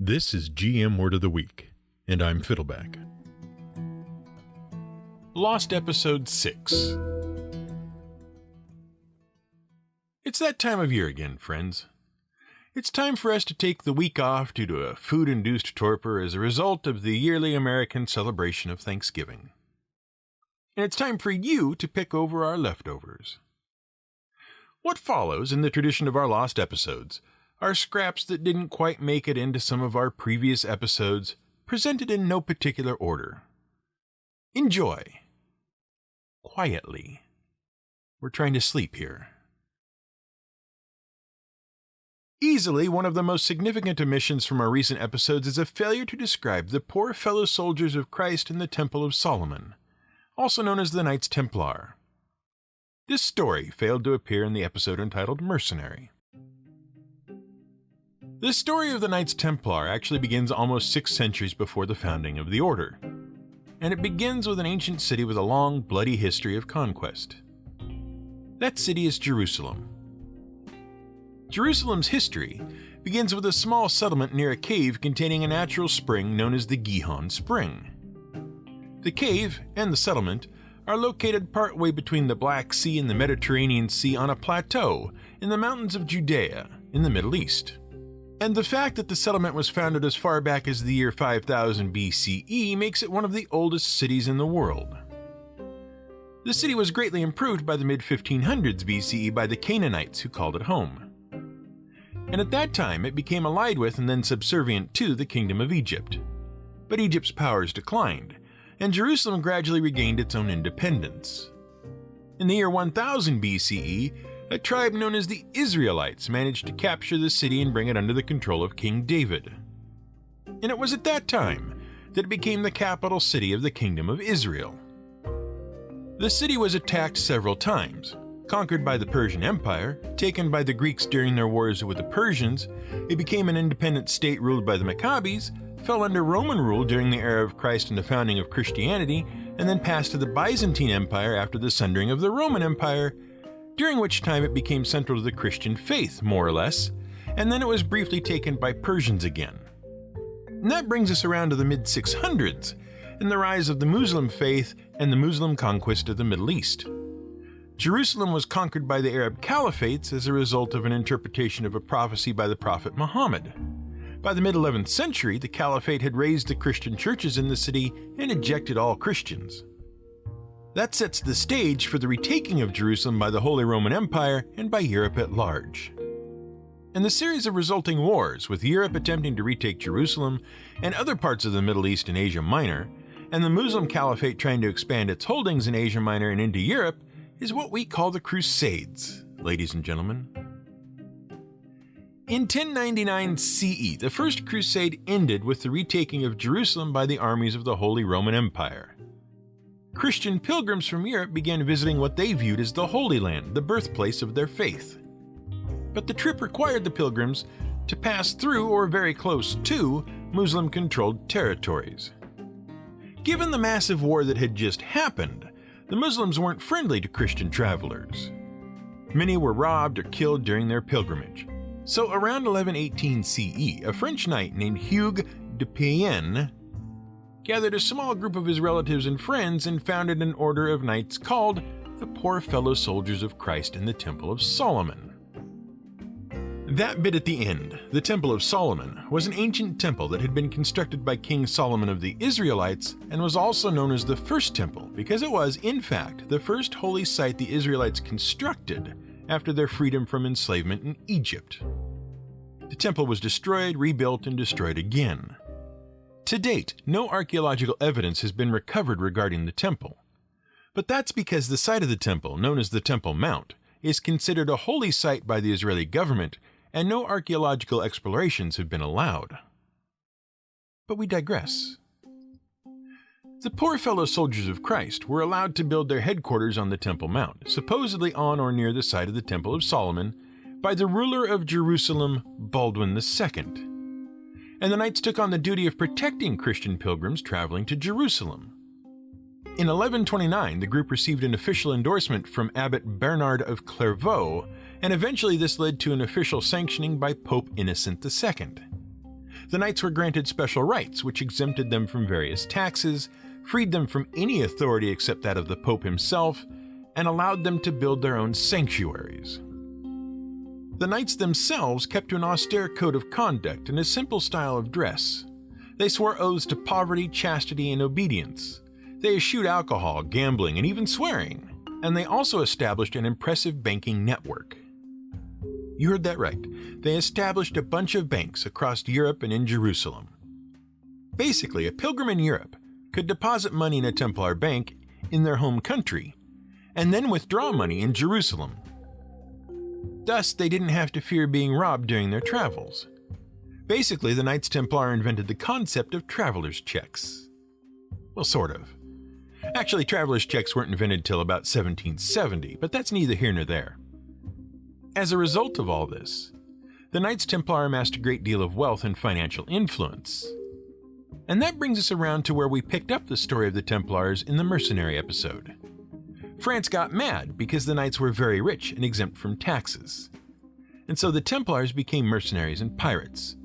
This is GM Word of the Week, and I'm Fiddleback. Lost Episode 6. It's that time of year again, friends. It's time for us to take the week off due to a food-induced torpor as a result of the yearly American celebration of Thanksgiving. And it's time for you to pick over our leftovers. What follows, in the tradition of our lost episodes, are scraps that didn't quite make it into some of our previous episodes, presented in no particular order. Enjoy. Quietly. We're trying to sleep here. Easily one of the most significant omissions from our recent episodes is a failure to describe the poor fellow soldiers of Christ in the Temple of Solomon, also known as the Knights Templar. This story failed to appear in the episode entitled Mercenary. The story of the Knights Templar actually begins almost 6 centuries before the founding of the order, and it begins with an ancient city with a long, bloody history of conquest. That city is Jerusalem. Jerusalem's history begins with a small settlement near a cave containing a natural spring known as the Gihon Spring. The cave and the settlement are located partway between the Black Sea and the Mediterranean Sea on a plateau in the mountains of Judea in the Middle East. And the fact that the settlement was founded as far back as the year 5000 BCE makes it one of the oldest cities in the world. The city was greatly improved by the mid-1500s BCE by the Canaanites who called it home. And at that time it became allied with and then subservient to the Kingdom of Egypt. But Egypt's powers declined, and Jerusalem gradually regained its own independence. In the year 1000 BCE, a tribe known as the Israelites managed to capture the city and bring it under the control of King David. And it was at that time that it became the capital city of the Kingdom of Israel. The city was attacked several times, conquered by the Persian Empire, taken by the Greeks during their wars with the Persians, it became an independent state ruled by the Maccabees, fell under Roman rule during the era of Christ and the founding of Christianity, and then passed to the Byzantine Empire after the sundering of the Roman Empire, during which time it became central to the Christian faith, more or less, and then it was briefly taken by Persians again. And that brings us around to the mid-600s, and the rise of the Muslim faith and the Muslim conquest of the Middle East. Jerusalem was conquered by the Arab caliphates as a result of an interpretation of a prophecy by the Prophet Muhammad. By the mid-11th century, the caliphate had razed the Christian churches in the city and ejected all Christians. That sets the stage for the retaking of Jerusalem by the Holy Roman Empire and by Europe at large. And the series of resulting wars, with Europe attempting to retake Jerusalem and other parts of the Middle East and Asia Minor, and the Muslim Caliphate trying to expand its holdings in Asia Minor and into Europe, is what we call the Crusades, ladies and gentlemen. In 1099 CE, the First Crusade ended with the retaking of Jerusalem by the armies of the Holy Roman Empire. Christian pilgrims from Europe began visiting what they viewed as the Holy Land, the birthplace of their faith. But the trip required the pilgrims to pass through or very close to Muslim-controlled territories. Given the massive war that had just happened, the Muslims weren't friendly to Christian travelers. Many were robbed or killed during their pilgrimage. So around 1118 CE, a French knight named Hugues de Payenne gathered a small group of his relatives and friends and founded an order of knights called the Poor Fellow Soldiers of Christ in the Temple of Solomon. That bit at the end, the Temple of Solomon, was an ancient temple that had been constructed by King Solomon of the Israelites and was also known as the First Temple because it was, in fact, the first holy site the Israelites constructed after their freedom from enslavement in Egypt. The temple was destroyed, rebuilt, and destroyed again. To date, no archaeological evidence has been recovered regarding the temple. But that's because the site of the temple, known as the Temple Mount, is considered a holy site by the Israeli government, and no archaeological explorations have been allowed. But we digress. The Poor Fellow Soldiers of Christ were allowed to build their headquarters on the Temple Mount, supposedly on or near the site of the Temple of Solomon, by the ruler of Jerusalem, Baldwin II. And the knights took on the duty of protecting Christian pilgrims traveling to Jerusalem. In 1129, the group received an official endorsement from Abbot Bernard of Clairvaux, and eventually this led to an official sanctioning by Pope Innocent II. The knights were granted special rights which exempted them from various taxes, freed them from any authority except that of the Pope himself, and allowed them to build their own sanctuaries. The knights themselves kept to an austere code of conduct and a simple style of dress. They swore oaths to poverty, chastity, and obedience. They eschewed alcohol, gambling, and even swearing, and they also established an impressive banking network. You heard that right. They established a bunch of banks across Europe and in Jerusalem. Basically, a pilgrim in Europe could deposit money in a Templar bank in their home country, and then withdraw money in Jerusalem. Thus, they didn't have to fear being robbed during their travels. Basically, the Knights Templar invented the concept of traveler's checks. Well, sort of. Actually, traveler's checks weren't invented till about 1770, but that's neither here nor there. As a result of all this, the Knights Templar amassed a great deal of wealth and financial influence. And that brings us around to where we picked up the story of the Templars in the mercenary episode. France got mad because the Knights were very rich and exempt from taxes. And so the Templars became mercenaries and pirates.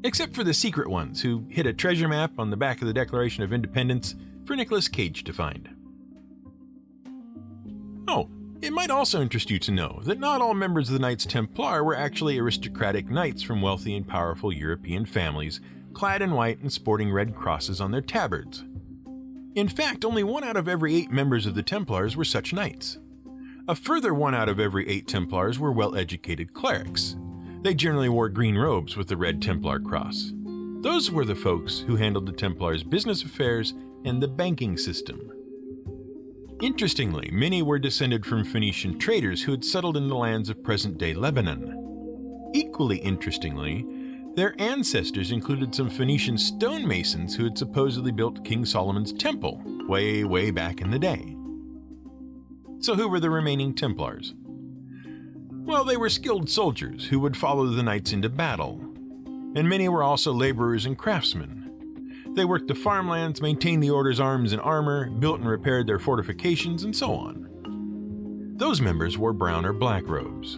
Except for the secret ones who hid a treasure map on the back of the Declaration of Independence for Nicolas Cage to find. Oh, it might also interest you to know that not all members of the Knights Templar were actually aristocratic knights from wealthy and powerful European families, clad in white and sporting red crosses on their tabards. In fact, only 1 out of every 8 members of the Templars were such knights. A further 1 out of every 8 Templars were well-educated clerics. They generally wore green robes with the red Templar cross. Those were the folks who handled the Templars' business affairs and the banking system. Interestingly, many were descended from Phoenician traders who had settled in the lands of present-day Lebanon. Equally interestingly, their ancestors included some Phoenician stonemasons who had supposedly built King Solomon's temple way back in the day. So who were the remaining Templars? Well, they were skilled soldiers who would follow the knights into battle, and many were also laborers and craftsmen. They worked the farmlands, maintained the order's arms and armor, built and repaired their fortifications, and so on. Those members wore brown or black robes.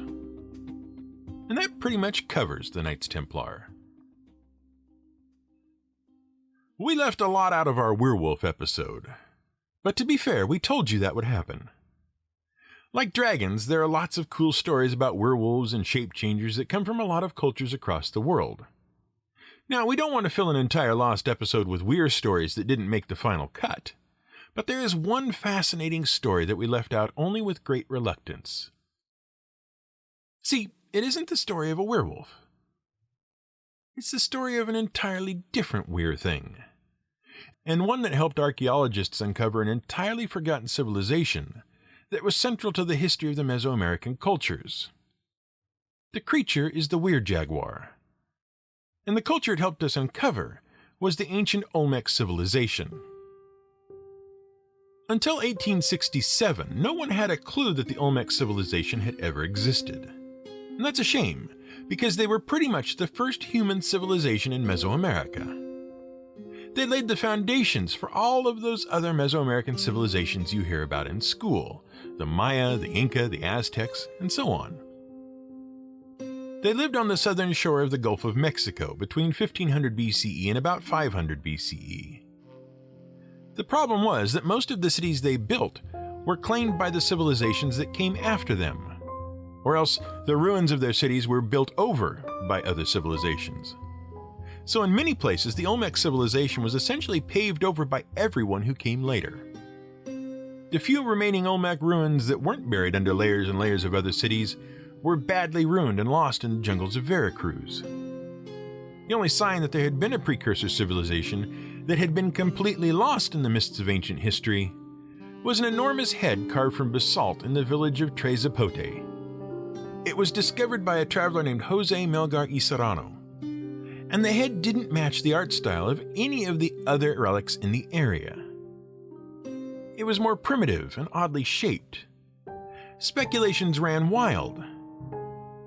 And that pretty much covers the Knights Templar. We left a lot out of our werewolf episode, but to be fair, we told you that would happen. Like dragons, there are lots of cool stories about werewolves and shape changers that come from a lot of cultures across the world. Now, we don't want to fill an entire lost episode with weird stories that didn't make the final cut, but there is one fascinating story that we left out only with great reluctance. See, it isn't the story of a werewolf. It's the story of an entirely different weird thing, and one that helped archaeologists uncover an entirely forgotten civilization that was central to the history of the Mesoamerican cultures. The creature is the Weird Jaguar, and the culture it helped us uncover was the ancient Olmec civilization. Until 1867, no one had a clue that the Olmec civilization had ever existed. And that's a shame, because they were pretty much the first human civilization in Mesoamerica. They laid the foundations for all of those other Mesoamerican civilizations you hear about in school, the Maya, the Inca, the Aztecs, and so on. They lived on the southern shore of the Gulf of Mexico between 1500 BCE and about 500 BCE. The problem was that most of the cities they built were claimed by the civilizations that came after them, or else the ruins of their cities were built over by other civilizations. So in many places, the Olmec civilization was essentially paved over by everyone who came later. The few remaining Olmec ruins that weren't buried under layers and layers of other cities were badly ruined and lost in the jungles of Veracruz. The only sign that there had been a precursor civilization that had been completely lost in the mists of ancient history was an enormous head carved from basalt in the village of Tres Zapote. It was discovered by a traveler named Jose Melgar y Serrano, and the head didn't match the art style of any of the other relics in the area. It was more primitive and oddly shaped. Speculations ran wild.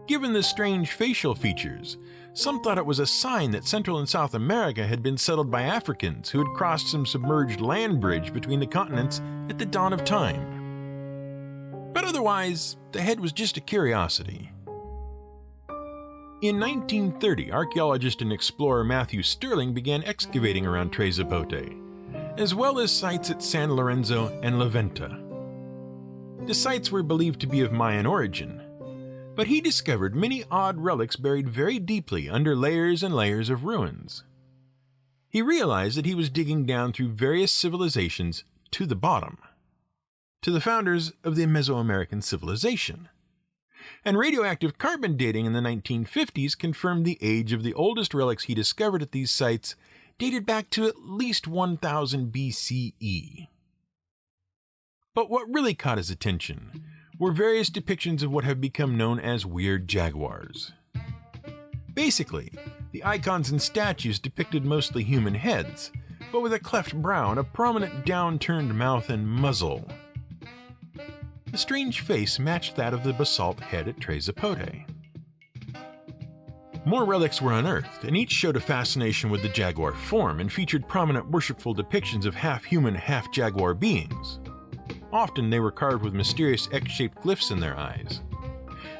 Given the strange facial features, some thought it was a sign that Central and South America had been settled by Africans who had crossed some submerged land bridge between the continents at the dawn of time. But otherwise, the head was just a curiosity. In 1930, archaeologist and explorer Matthew Stirling began excavating around Tre Zapote, as well as sites at San Lorenzo and La Venta. The sites were believed to be of Mayan origin, but he discovered many odd relics buried very deeply under layers and layers of ruins. He realized that he was digging down through various civilizations to the bottom, to the founders of the Mesoamerican civilization. And radioactive carbon dating in the 1950s confirmed the age of the oldest relics he discovered at these sites dated back to at least 1000 BCE. But what really caught his attention were various depictions of what have become known as weird jaguars. Basically, the icons and statues depicted mostly human heads, but with a cleft brow and a prominent downturned mouth and muzzle. The strange face matched that of the basalt head at Tre Zapote. More relics were unearthed, and each showed a fascination with the jaguar form and featured prominent worshipful depictions of half-human, half-jaguar beings. Often they were carved with mysterious X-shaped glyphs in their eyes.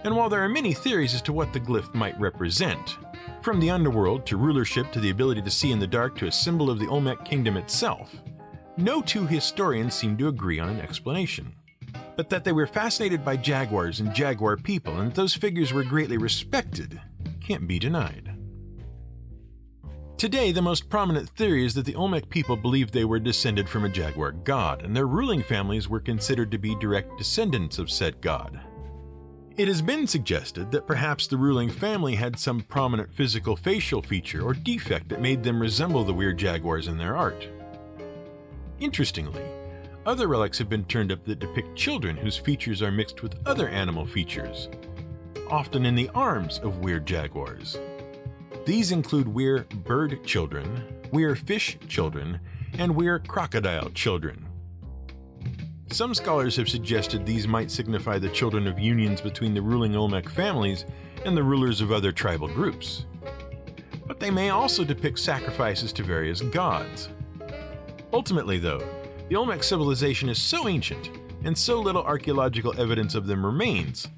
And while there are many theories as to what the glyph might represent, from the underworld to rulership to the ability to see in the dark to a symbol of the Olmec kingdom itself, no two historians seem to agree on an explanation. But that they were fascinated by jaguars and jaguar people, and that those figures were greatly respected, can't be denied. Today, the most prominent theory is that the Olmec people believed they were descended from a jaguar god, and their ruling families were considered to be direct descendants of said god. It has been suggested that perhaps the ruling family had some prominent physical facial feature or defect that made them resemble the weird jaguars in their art. Interestingly, other relics have been turned up that depict children whose features are mixed with other animal features, often in the arms of weird jaguars. These include weird bird children, weird fish children, and weird crocodile children. Some scholars have suggested these might signify the children of unions between the ruling Olmec families and the rulers of other tribal groups. But they may also depict sacrifices to various gods. Ultimately, though, the Olmec civilization is so ancient, and so little archaeological evidence of them remains,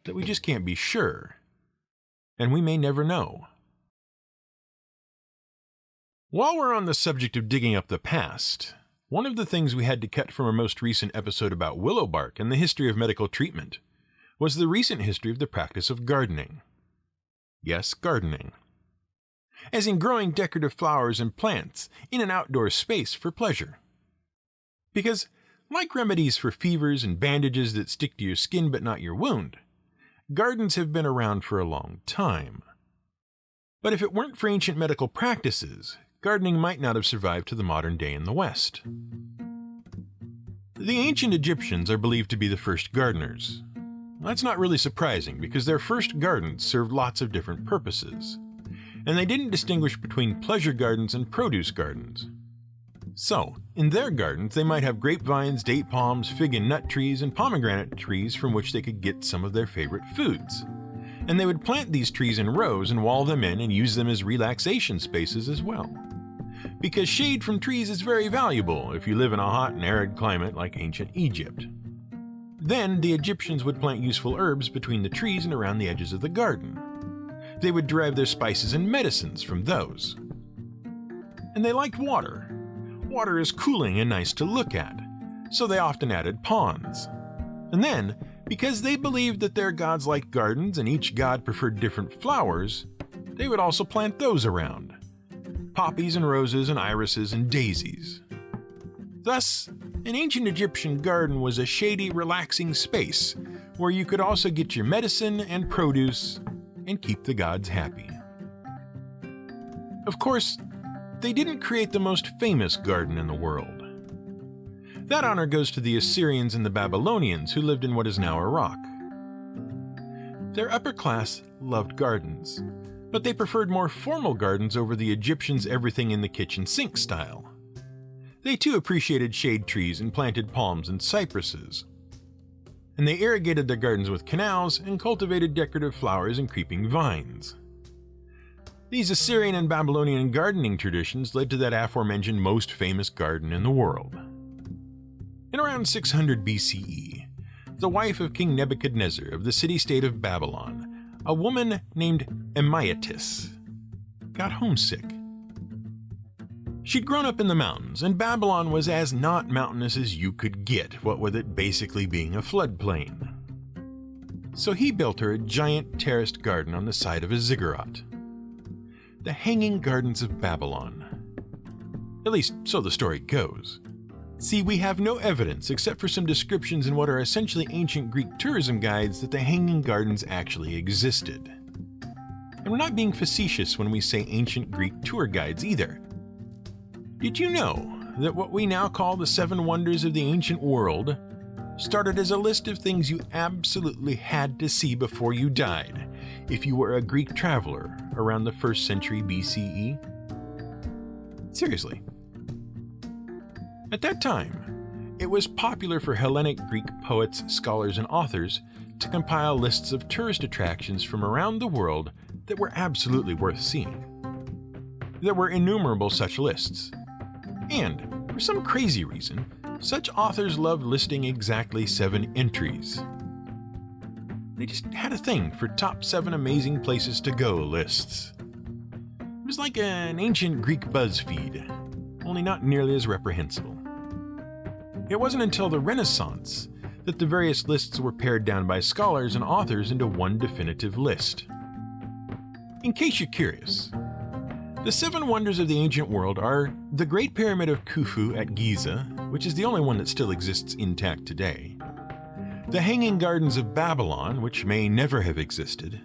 that we just can't be sure. And we may never know. While we're on the subject of digging up the past, one of the things we had to cut from our most recent episode about willow bark and the history of medical treatment was the recent history of the practice of gardening. Yes, gardening. As in growing decorative flowers and plants in an outdoor space for pleasure. Because, like remedies for fevers and bandages that stick to your skin but not your wound, gardens have been around for a long time. But if it weren't for ancient medical practices, gardening might not have survived to the modern day in the West. The ancient Egyptians are believed to be the first gardeners. That's not really surprising because their first gardens served lots of different purposes, and they didn't distinguish between pleasure gardens and produce gardens. So, in their gardens, they might have grapevines, date palms, fig and nut trees, and pomegranate trees from which they could get some of their favorite foods. And they would plant these trees in rows and wall them in and use them as relaxation spaces as well. Because shade from trees is very valuable if you live in a hot and arid climate like ancient Egypt. Then, the Egyptians would plant useful herbs between the trees and around the edges of the garden. They would derive their spices and medicines from those. And they liked water. Water is cooling and nice to look at, so they often added ponds. And then, because they believed that their gods liked gardens and each god preferred different flowers, they would also plant those around. Poppies and roses and irises and daisies. Thus, an ancient Egyptian garden was a shady, relaxing space where you could also get your medicine and produce and keep the gods happy. Of course, they didn't create the most famous garden in the world. That honor goes to the Assyrians and the Babylonians who lived in what is now Iraq. Their upper class loved gardens, but they preferred more formal gardens over the Egyptians' everything in the kitchen sink style. They too appreciated shade trees and planted palms and cypresses. And they irrigated their gardens with canals and cultivated decorative flowers and creeping vines. These Assyrian and Babylonian gardening traditions led to that aforementioned most famous garden in the world. In around 600 BCE, the wife of King Nebuchadnezzar of the city-state of Babylon, a woman named Amyatis got homesick. She'd grown up in the mountains, and Babylon was as not mountainous as you could get, what with it basically being a floodplain. So he built her a giant terraced garden on the side of a ziggurat. The Hanging Gardens of Babylon. At least, so the story goes. See, we have no evidence except for some descriptions in what are essentially ancient Greek tourism guides that the Hanging Gardens actually existed. And we're not being facetious when we say ancient Greek tour guides either. Did you know that what we now call the 7 wonders of the ancient world started as a list of things you absolutely had to see before you died if you were a Greek traveler around the 1st century BCE? Seriously. At that time, it was popular for Hellenic Greek poets, scholars, and authors to compile lists of tourist attractions from around the world that were absolutely worth seeing. There were innumerable such lists. And, for some crazy reason, such authors loved listing exactly 7 entries. They just had a thing for top 7 amazing places to go lists. It was like an ancient Greek BuzzFeed, only not nearly as reprehensible. It wasn't until the Renaissance that the various lists were pared down by scholars and authors into one definitive list. In case you're curious, the 7 wonders of the ancient world are the Great Pyramid of Khufu at Giza, which is the only one that still exists intact today, the Hanging Gardens of Babylon, which may never have existed,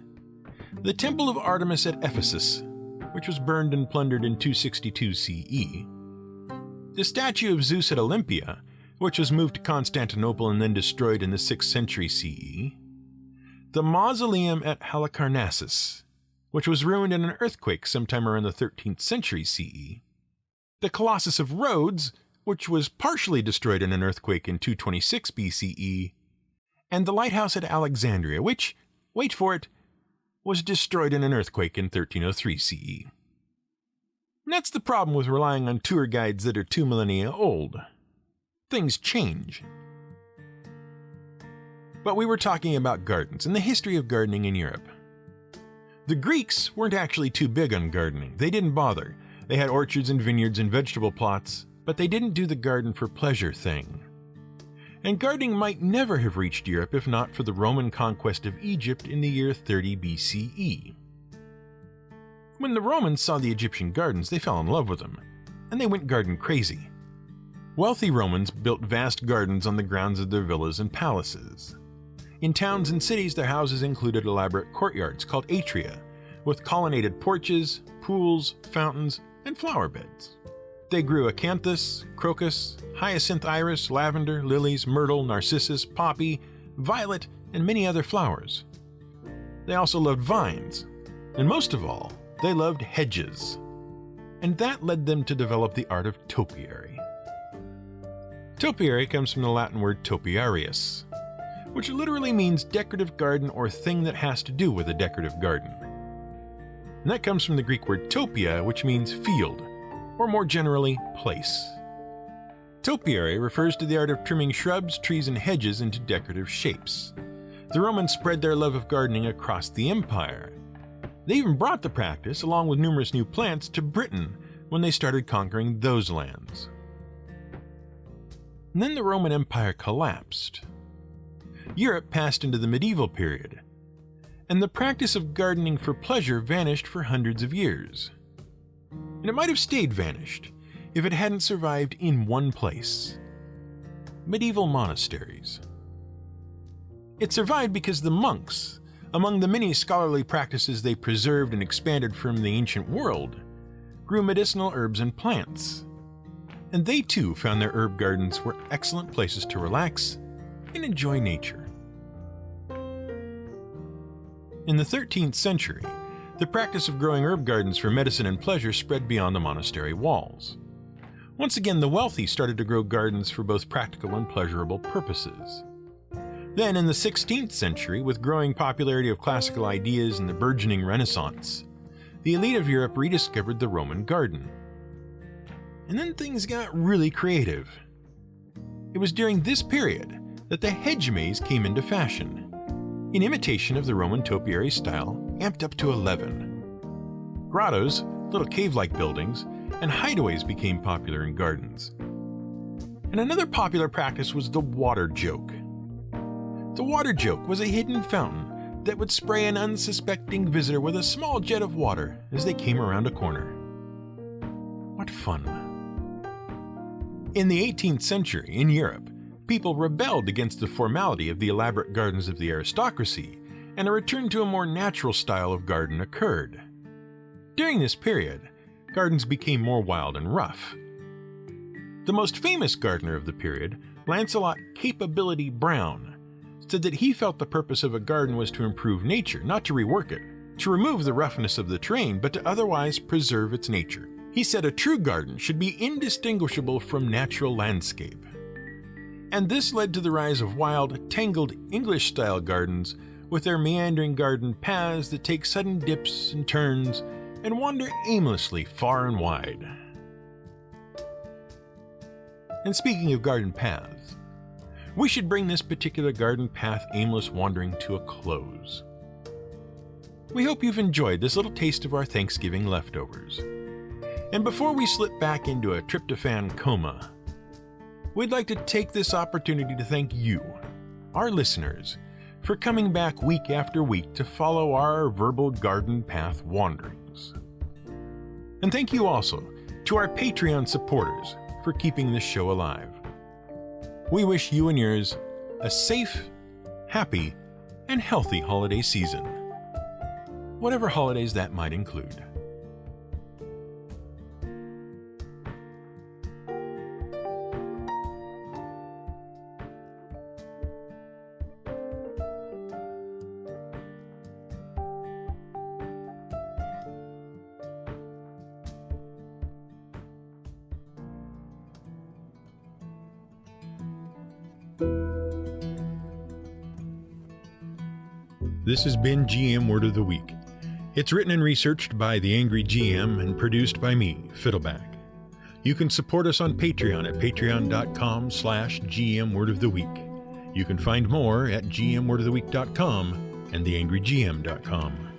the Temple of Artemis at Ephesus, which was burned and plundered in 262 CE, the statue of Zeus at Olympia, which was moved to Constantinople and then destroyed in the 6th century CE, the mausoleum at Halicarnassus, which was ruined in an earthquake sometime around the 13th century CE, the Colossus of Rhodes, which was partially destroyed in an earthquake in 226 BCE, and the lighthouse at Alexandria, which, wait for it, was destroyed in an earthquake in 1303 CE. And that's the problem with relying on tour guides that are 2 millennia old. Things change. But we were talking about gardens and the history of gardening in Europe. The Greeks weren't actually too big on gardening. They didn't bother. They had orchards and vineyards and vegetable plots, but they didn't do the garden for pleasure thing. And gardening might never have reached Europe if not for the Roman conquest of Egypt in the year 30 BCE. When the Romans saw the Egyptian gardens, they fell in love with them, and they went garden crazy. Wealthy Romans built vast gardens on the grounds of their villas and palaces. In towns and cities, their houses included elaborate courtyards called atria, with colonnaded porches, pools, fountains, and flower beds. They grew acanthus, crocus, hyacinth iris, lavender, lilies, myrtle, narcissus, poppy, violet, and many other flowers. They also loved vines, and most of all, they loved hedges. And that led them to develop the art of topiary. Topiary comes from the Latin word topiarius, which literally means decorative garden or thing that has to do with a decorative garden. And that comes from the Greek word topia, which means field, or more generally, place. Topiary refers to the art of trimming shrubs, trees, and hedges into decorative shapes. The Romans spread their love of gardening across the empire. They even brought the practice, along with numerous new plants, to Britain when they started conquering those lands. And then the Roman Empire collapsed. Europe passed into the medieval period, and the practice of gardening for pleasure vanished for hundreds of years. And it might have stayed vanished if it hadn't survived in one place: medieval monasteries. It survived because the monks, among the many scholarly practices they preserved and expanded from the ancient world, grew medicinal herbs and plants. And they too found their herb gardens were excellent places to relax and enjoy nature. In the 13th century, the practice of growing herb gardens for medicine and pleasure spread beyond the monastery walls. Once again, the wealthy started to grow gardens for both practical and pleasurable purposes. Then, in the 16th century, with growing popularity of classical ideas and the burgeoning Renaissance, the elite of Europe rediscovered the Roman garden. And then things got really creative. It was during this period that the hedge maze came into fashion. in imitation of the Roman topiary style, amped up to 11. Grottos, little cave-like buildings, and hideaways became popular in gardens. And another popular practice was the water joke. The water joke was a hidden fountain that would spray an unsuspecting visitor with a small jet of water as they came around a corner. What fun! In the 18th century, in Europe, people rebelled against the formality of the elaborate gardens of the aristocracy, and a return to a more natural style of garden occurred. During this period, gardens became more wild and rough. The most famous gardener of the period, Lancelot Capability Brown, said that he felt the purpose of a garden was to improve nature, not to rework it, to remove the roughness of the terrain, but to otherwise preserve its nature. He said a true garden should be indistinguishable from natural landscape. And this led to the rise of wild, tangled English-style gardens with their meandering garden paths that take sudden dips and turns and wander aimlessly far and wide. And speaking of garden paths, we should bring this particular garden path aimless wandering to a close. We hope you've enjoyed this little taste of our Thanksgiving leftovers. And before we slip back into a tryptophan coma, we'd like to take this opportunity to thank you, our listeners, for coming back week after week to follow our verbal garden path wanderings. And thank you also to our Patreon supporters for keeping this show alive. We wish you and yours a safe, happy, and healthy holiday season, whatever holidays that might include. This has been GM Word of the Week. It's written and researched by The Angry GM and produced by me, Fiddleback. You can support us on Patreon at patreon.com/GM Word of the Week. You can find more at gmwordoftheweek.com and theangrygm.com.